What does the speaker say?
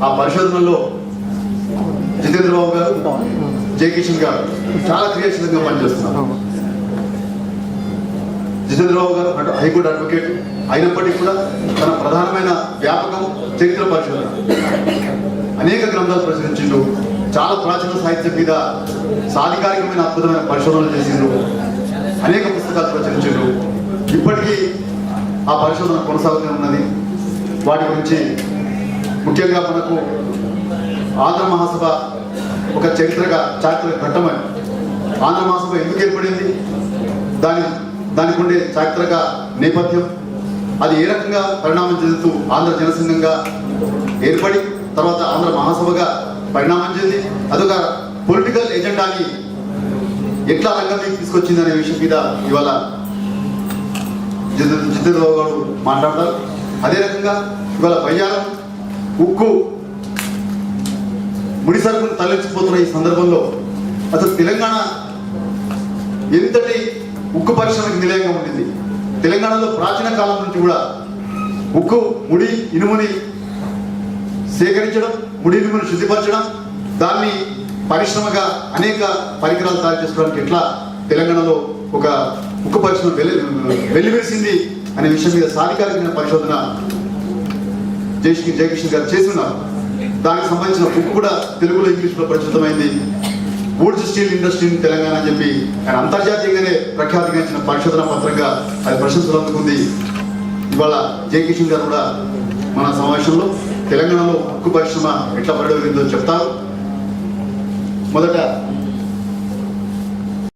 ఆ పరిశోధనలో జితేంద్ర బాబు గారు, జయకిషన్ గారు చాలా క్రియాశీలంగా పనిచేస్తున్నారు. జితేంద్ర బాబు గారు హైకోర్టు అడ్వకేట్ అయినప్పటికీ కూడా తన ప్రధానమైన వ్యాపకం చరిత్ర పరిశోధన. అనేక గ్రంథాలు ప్రచురించిండు, చాలా ప్రాచీన సాహిత్యం మీద సాధికారికమైన అద్భుతమైన పరిశోధనలు చేసిండ్రు, అనేక పుస్తకాలు ప్రచురించిండ్రు. ఇప్పటికీ ఆ పరిశోధన కొనసాగుతూనే ఉన్నది. వాటి గురించి ముఖ్యంగా మనకు ఆంధ్ర మహాసభ ఒక చారిత్రక ఘట్టమని, ఆంధ్ర మహాసభ ఎందుకు ఏర్పడింది, దానికి ఉండే చారిత్రక నేపథ్యం, అది ఏ రకంగా పరిణామం చెందుతూ ఆంధ్ర జనసంఘంగా ఏర్పడి తర్వాత ఆంధ్ర మహాసభగా పరిణామం చెంది అదొక పొలిటికల్ ఎజెండాని ఎట్లా రంగంలోకి తీసుకొచ్చింది అనే విషయం మీద ఇవాళ జితేంద్ర బాబు గారు మాట్లాడతారు. అదే రకంగా ఇవాళ బయ్యారం ఉక్కు ముడి సరుకును తరలించిపోతున్న ఈ సందర్భంలో అసలు తెలంగాణ ఎంతటి ఉక్కు పరిశ్రమకి నిలయంగా ఉండింది. తెలంగాణలో ప్రాచీన కాలం నుంచి కూడా ఉక్కు ముడి ఇనుముని సేకరించడం, ముడి ఇనుముని శుద్ధిపరచడం, దాన్ని పరిశ్రమగా అనేక పరికరాలు తయారు చేసుకోవడానికి ఎట్లా తెలంగాణలో ఒక ఉక్కు పరిశ్రమ వెల్లివిరిసింది అనే విషయం మీద సాధికారికమైన పరిశోధన జయకిషన్ గారు చేస్తున్నారు. దానికి సంబంధించిన బుక్ కూడా తెలుగులో ఇంగ్లీష్లో ప్రచురితమైంది. Wootz steel industry in Telangana అని చెప్పి ఆయన అంతర్జాతీయంగానే ప్రఖ్యాతిగాంచిన పరిశోధన పత్రంగా అది ప్రశంసలు అందుకుంది. ఇవాళ జయకిషన్ గారు కూడా మన సమావేశంలో తెలంగాణలో ఉక్కు పరిశ్రమ ఎట్లా పరిడవిందో చెప్తారు. మొదట